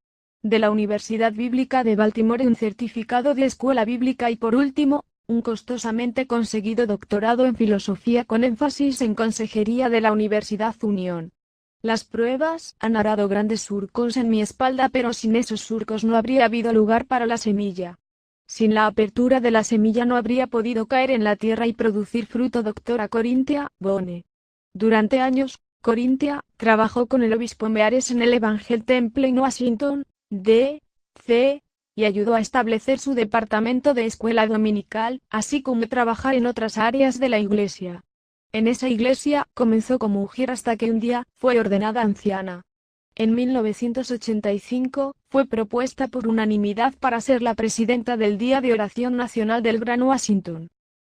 de la Universidad Bíblica de Baltimore, un certificado de escuela bíblica y por último, un costosamente conseguido doctorado en filosofía con énfasis en consejería de la Universidad Unión. Las pruebas han arado grandes surcos en mi espalda, pero sin esos surcos no habría habido lugar para la semilla. Sin la apertura de la semilla no habría podido caer en la tierra y producir fruto. Doctora Corinthia Bone. Durante años, Corinthia trabajó con el obispo Meares en el Evangel Temple en Washington, D.C., y ayudó a establecer su departamento de escuela dominical, así como trabajar en otras áreas de la iglesia. En esa iglesia comenzó como mujer hasta que un día fue ordenada anciana. En 1985 fue propuesta por unanimidad para ser la presidenta del Día de Oración Nacional del Gran Washington.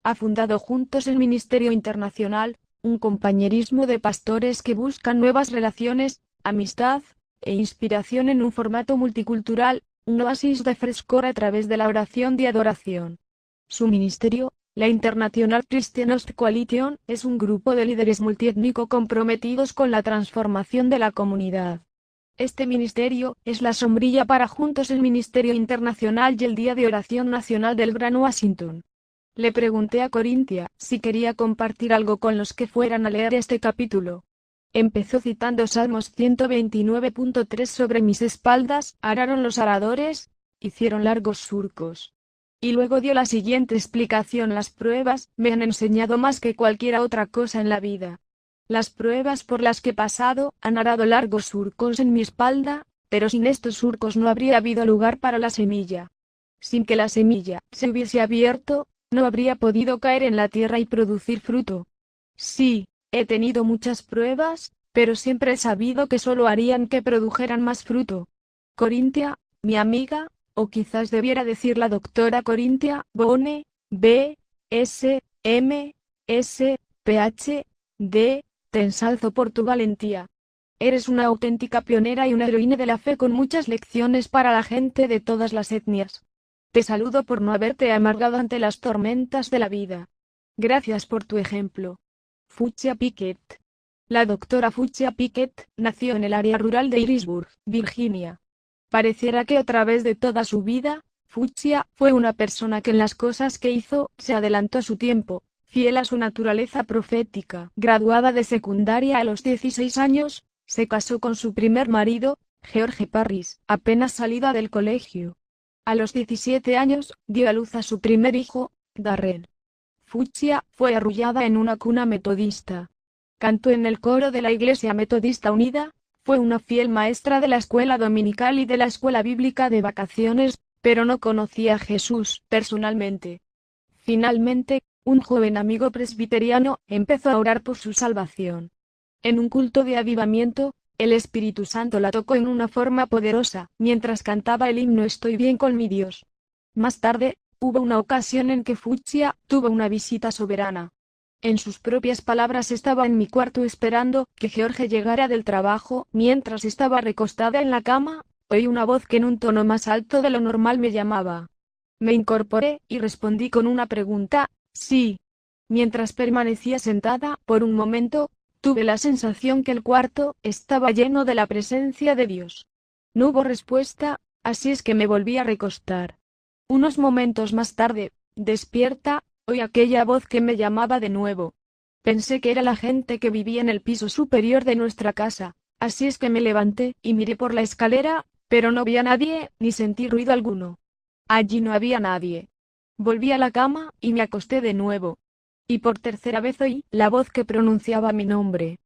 Ha fundado Juntos el Ministerio Internacional, un compañerismo de pastores que buscan nuevas relaciones, amistad e inspiración en un formato multicultural, un oasis de frescor a través de la oración de adoración. Su ministerio, la International Christian Host Coalition, es un grupo de líderes multiétnico comprometidos con la transformación de la comunidad. Este ministerio es la sombrilla para Juntos el Ministerio Internacional y el Día de Oración Nacional del Gran Washington. Le pregunté a Corinthia si quería compartir algo con los que fueran a leer este capítulo. Empezó citando Salmos 129.3: sobre mis espaldas araron los aradores, hicieron largos surcos. Y luego dio la siguiente explicación: las pruebas me han enseñado más que cualquier otra cosa en la vida. Las pruebas por las que he pasado han arado largos surcos en mi espalda, pero sin estos surcos no habría habido lugar para la semilla. Sin que la semilla se hubiese abierto, no habría podido caer en la tierra y producir fruto. Sí, he tenido muchas pruebas, pero siempre he sabido que solo harían que produjeran más fruto. Corinthia, mi amiga, o quizás debiera decir la doctora Corinthia Bone, B.S., M.S., Ph.D., te ensalzo por tu valentía. Eres una auténtica pionera y una heroína de la fe con muchas lecciones para la gente de todas las etnias. Te saludo por no haberte amargado ante las tormentas de la vida. Gracias por tu ejemplo. Fuchsia Pickett. La doctora Fuchsia Pickett nació en el área rural de Irisburg, Virginia. Pareciera que a través de toda su vida, Fuchsia fue una persona que en las cosas que hizo se adelantó a su tiempo, fiel a su naturaleza profética. Graduada de secundaria a los 16 años, se casó con su primer marido, George Parris, apenas salida del colegio. A los 17 años, dio a luz a su primer hijo, Darrell. Fuchsia fue arrullada en una cuna metodista. Cantó en el coro de la Iglesia Metodista Unida, fue una fiel maestra de la escuela dominical y de la escuela bíblica de vacaciones, pero no conocía a Jesús personalmente. Finalmente, un joven amigo presbiteriano empezó a orar por su salvación. En un culto de avivamiento, el Espíritu Santo la tocó en una forma poderosa, mientras cantaba el himno Estoy bien con mi Dios. Más tarde, hubo una ocasión en que Fuchsia tuvo una visita soberana. En sus propias palabras: estaba en mi cuarto esperando que George llegara del trabajo. Mientras estaba recostada en la cama, oí una voz que en un tono más alto de lo normal me llamaba. Me incorporé y respondí con una pregunta: sí. Mientras permanecía sentada por un momento, tuve la sensación que el cuarto estaba lleno de la presencia de Dios. No hubo respuesta, así es que me volví a recostar. Unos momentos más tarde, despierta, oí aquella voz que me llamaba de nuevo. Pensé que era la gente que vivía en el piso superior de nuestra casa, así es que me levanté y miré por la escalera, pero no vi a nadie, ni sentí ruido alguno. Allí no había nadie. Volví a la cama y me acosté de nuevo. Y por tercera vez oí la voz que pronunciaba mi nombre.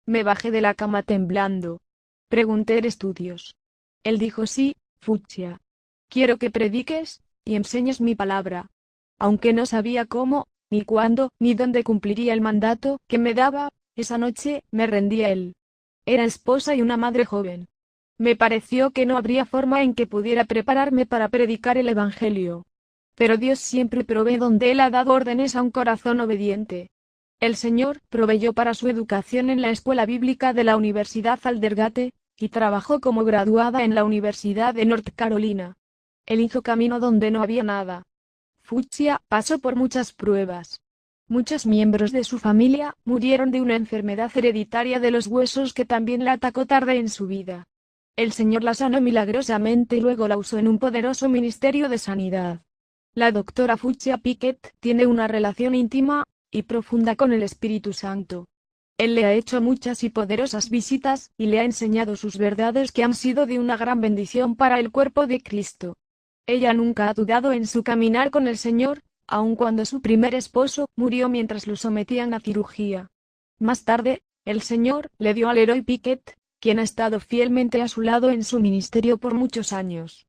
Me bajé de la cama temblando. Pregunté: ¿eres tú Dios? Él dijo: sí, Fuchsia. Quiero que prediques y enseñes mi palabra. Aunque no sabía cómo, ni cuándo, ni dónde cumpliría el mandato que me daba, esa noche me rendí a él. Era esposa y una madre joven. Me pareció que no habría forma en que pudiera prepararme para predicar el Evangelio. Pero Dios siempre provee donde Él ha dado órdenes a un corazón obediente. El Señor proveyó para su educación en la escuela bíblica de la Universidad Aldersgate, y trabajó como graduada en la Universidad de North Carolina. Él hizo camino donde no había nada. Fucsia pasó por muchas pruebas. Muchos miembros de su familia murieron de una enfermedad hereditaria de los huesos que también la atacó tarde en su vida. El Señor la sanó milagrosamente y luego la usó en un poderoso ministerio de sanidad. La doctora Fucsia Pickett tiene una relación íntima y profunda con el Espíritu Santo. Él le ha hecho muchas y poderosas visitas y le ha enseñado sus verdades que han sido de una gran bendición para el cuerpo de Cristo. Ella nunca ha dudado en su caminar con el Señor, aun cuando su primer esposo murió mientras lo sometían a cirugía. Más tarde, el Señor le dio al Leroy Pickett, quien ha estado fielmente a su lado en su ministerio por muchos años.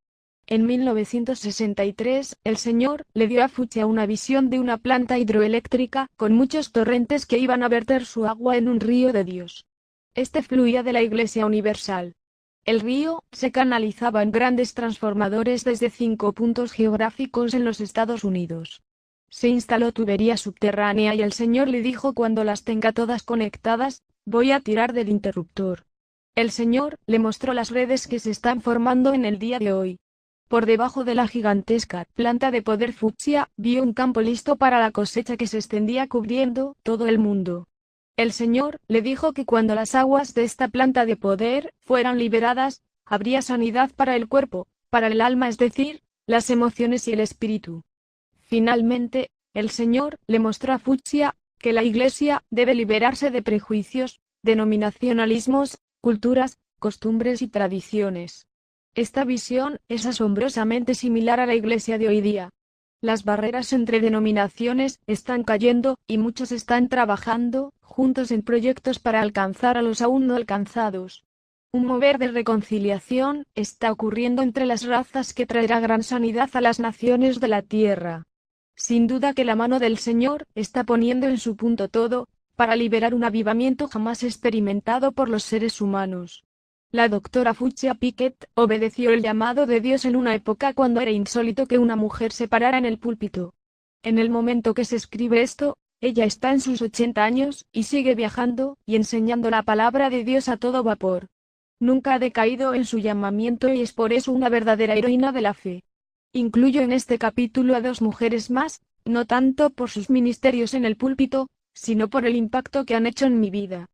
En 1963, el Señor le dio a Fucsia una visión de una planta hidroeléctrica con muchos torrentes que iban a verter su agua en un río de Dios. Este fluía de la Iglesia Universal. El río se canalizaba en grandes transformadores desde 5 puntos geográficos en los Estados Unidos. Se instaló tubería subterránea y el Señor le dijo: cuando las tenga todas conectadas, voy a tirar del interruptor. El Señor le mostró las redes que se están formando en el día de hoy. Por debajo de la gigantesca planta de poder Fucsia, vio un campo listo para la cosecha que se extendía cubriendo todo el mundo. El Señor le dijo que cuando las aguas de esta planta de poder fueran liberadas, habría sanidad para el cuerpo, para el alma, es decir, las emociones y el espíritu. Finalmente, el Señor le mostró a Fucsia que la Iglesia debe liberarse de prejuicios, denominacionalismos, culturas, costumbres y tradiciones. Esta visión es asombrosamente similar a la Iglesia de hoy día. Las barreras entre denominaciones están cayendo, y muchos están trabajando juntos en proyectos para alcanzar a los aún no alcanzados. Un mover de reconciliación está ocurriendo entre las razas que traerá gran sanidad a las naciones de la tierra. Sin duda que la mano del Señor está poniendo en su punto todo, para liberar un avivamiento jamás experimentado por los seres humanos. La doctora Fucsia Pickett obedeció el llamado de Dios en una época cuando era insólito que una mujer se parara en el púlpito. En el momento que se escribe esto, ella está en sus 80 años, y sigue viajando y enseñando la palabra de Dios a todo vapor. Nunca ha decaído en su llamamiento y es por eso una verdadera heroína de la fe. Incluyo en este capítulo a 2 mujeres más, no tanto por sus ministerios en el púlpito, sino por el impacto que han hecho en mi vida.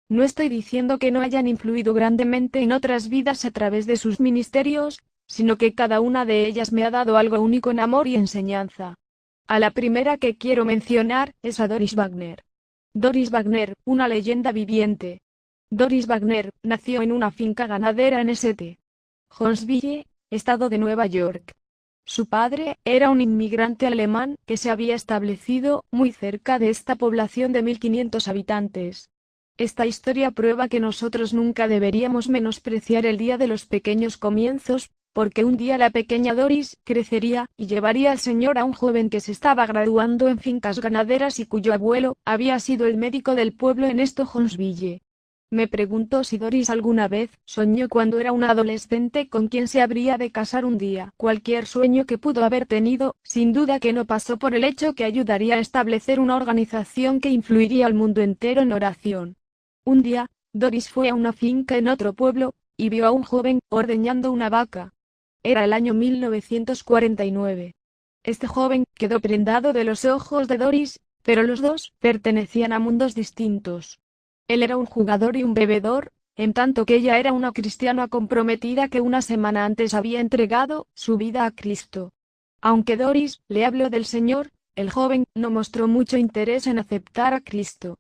No estoy diciendo que no hayan influido grandemente en otras vidas a través de sus ministerios, sino que cada una de ellas me ha dado algo único en amor y enseñanza. A la primera que quiero mencionar es a Doris Wagner. Doris Wagner, una leyenda viviente. Doris Wagner nació en una finca ganadera en St. Jonesville, estado de Nueva York. Su padre era un inmigrante alemán que se había establecido muy cerca de esta población de 1500 habitantes. Esta historia prueba que nosotros nunca deberíamos menospreciar el día de los pequeños comienzos, porque un día la pequeña Doris crecería y llevaría al Señor a un joven que se estaba graduando en fincas ganaderas y cuyo abuelo había sido el médico del pueblo en East Jonesville. Me preguntó si Doris alguna vez soñó cuando era una adolescente con quien se habría de casar un día. Cualquier sueño que pudo haber tenido, sin duda que no pasó por el hecho que ayudaría a establecer una organización que influiría al mundo entero en oración. Un día, Doris fue a una finca en otro pueblo, y vio a un joven ordeñando una vaca. Era el año 1949. Este joven quedó prendado de los ojos de Doris, pero los dos pertenecían a mundos distintos. Él era un jugador y un bebedor, en tanto que ella era una cristiana comprometida que una semana antes había entregado su vida a Cristo. Aunque Doris le habló del Señor, el joven no mostró mucho interés en aceptar a Cristo.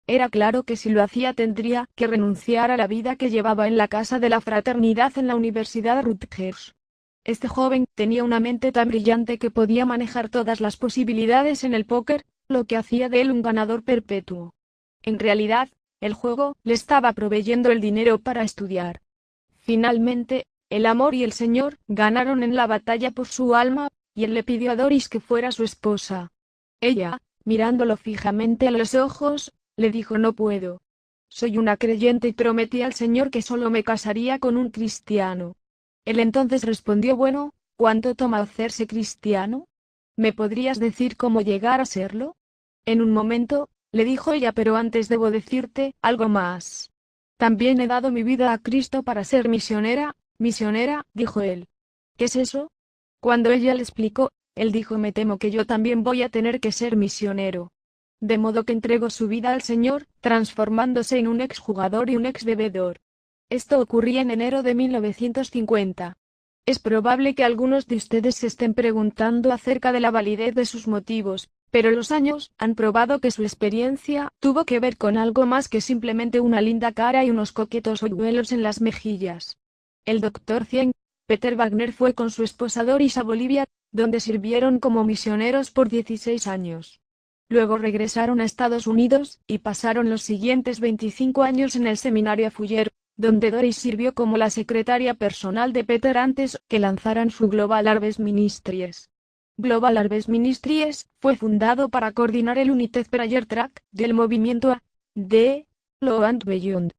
Era claro que si lo hacía tendría que renunciar a la vida que llevaba en la casa de la fraternidad en la Universidad Rutgers. Este joven tenía una mente tan brillante que podía manejar todas las posibilidades en el póker, lo que hacía de él un ganador perpetuo. En realidad, el juego le estaba proveyendo el dinero para estudiar. Finalmente, el amor y el Señor ganaron en la batalla por su alma, y él le pidió a Doris que fuera su esposa. Ella, mirándolo fijamente a los ojos, le dijo: no puedo. Soy una creyente y prometí al Señor que solo me casaría con un cristiano. Él entonces respondió: bueno, ¿cuánto toma hacerse cristiano? ¿Me podrías decir cómo llegar a serlo? En un momento, le dijo ella: pero antes debo decirte algo más. También he dado mi vida a Cristo para ser misionera, dijo él. ¿Qué es eso? Cuando ella le explicó, él dijo: me temo que yo también voy a tener que ser misionero. De modo que entregó su vida al Señor, transformándose en un exjugador y un exbebedor. Esto ocurría en enero de 1950. Es probable que algunos de ustedes se estén preguntando acerca de la validez de sus motivos, pero los años han probado que su experiencia tuvo que ver con algo más que simplemente una linda cara y unos coquetos hoyuelos en las mejillas. El Dr. Cien, Peter Wagner, fue con su esposa Doris a Bolivia, donde sirvieron como misioneros por 16 años. Luego regresaron a Estados Unidos, y pasaron los siguientes 25 años en el seminario Fuller, donde Doris sirvió como la secretaria personal de Peter antes que lanzaran su Global Harvest Ministries. Global Harvest Ministries fue fundado para coordinar el United Prayer Track del movimiento A.D. Lo and Beyond.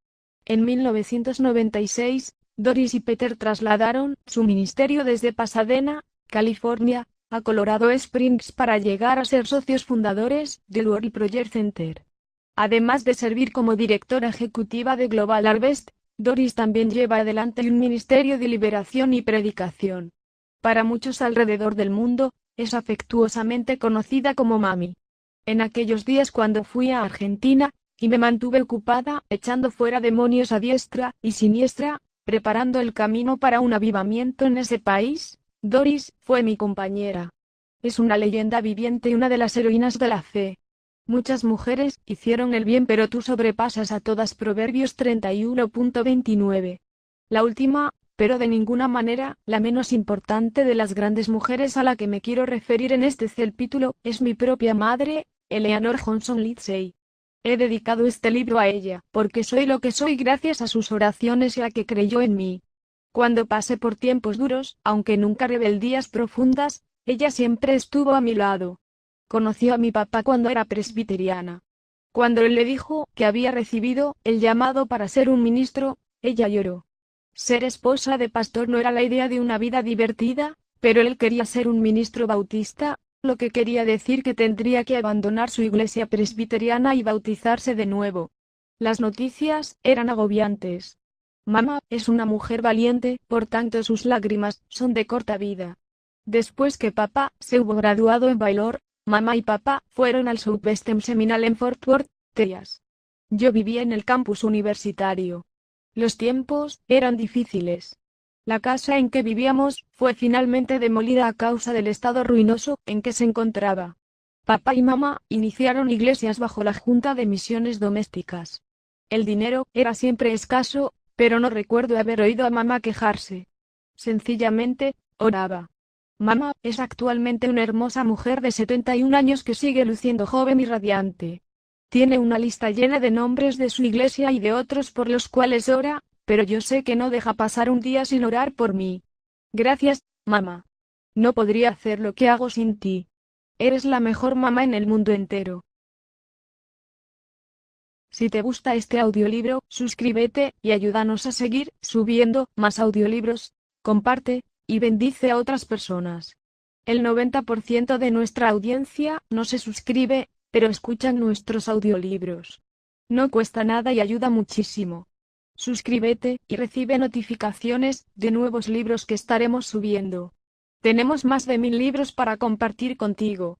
En 1996, Doris y Peter trasladaron su ministerio desde Pasadena, California, a Colorado Springs para llegar a ser socios fundadores del World Prayer Center. Además de servir como directora ejecutiva de Global Harvest, Doris también lleva adelante un ministerio de liberación y predicación. Para muchos alrededor del mundo, es afectuosamente conocida como Mami. En aquellos días cuando fui a Argentina, y me mantuve ocupada echando fuera demonios a diestra y siniestra, preparando el camino para un avivamiento en ese país, Doris fue mi compañera. Es una leyenda viviente y una de las heroínas de la fe. Muchas mujeres hicieron el bien, pero tú sobrepasas a todas. Proverbios 31.29. La última, pero de ninguna manera la menos importante de las grandes mujeres a la que me quiero referir en este capítulo, es mi propia madre, Eleanor Johnson Lindsay. He dedicado este libro a ella, porque soy lo que soy gracias a sus oraciones y a que creyó en mí. Cuando pasé por tiempos duros, aunque nunca rebeldías profundas, ella siempre estuvo a mi lado. Conoció a mi papá cuando era presbiteriana. Cuando él le dijo que había recibido el llamado para ser un ministro, ella lloró. Ser esposa de pastor no era la idea de una vida divertida, pero él quería ser un ministro bautista, lo que quería decir que tendría que abandonar su iglesia presbiteriana y bautizarse de nuevo. Las noticias eran agobiantes. Mamá es una mujer valiente, por tanto sus lágrimas son de corta vida. Después que papá se hubo graduado en Baylor, mamá y papá fueron al Southwestern Seminole en Fort Worth, Texas. Yo vivía en el campus universitario. Los tiempos eran difíciles. La casa en que vivíamos fue finalmente demolida a causa del estado ruinoso en que se encontraba. Papá y mamá iniciaron iglesias bajo la Junta de Misiones Domésticas. El dinero era siempre escaso, pero no recuerdo haber oído a mamá quejarse. Sencillamente, oraba. Mamá es actualmente una hermosa mujer de 71 años que sigue luciendo joven y radiante. Tiene una lista llena de nombres de su iglesia y de otros por los cuales ora, pero yo sé que no deja pasar un día sin orar por mí. Gracias, mamá. No podría hacer lo que hago sin ti. Eres la mejor mamá en el mundo entero. Si te gusta este audiolibro, suscríbete y ayúdanos a seguir subiendo más audiolibros, comparte y bendice a otras personas. El 90% de nuestra audiencia no se suscribe, pero escuchan nuestros audiolibros. No cuesta nada y ayuda muchísimo. Suscríbete y recibe notificaciones de nuevos libros que estaremos subiendo. Tenemos más de 1000 libros para compartir contigo.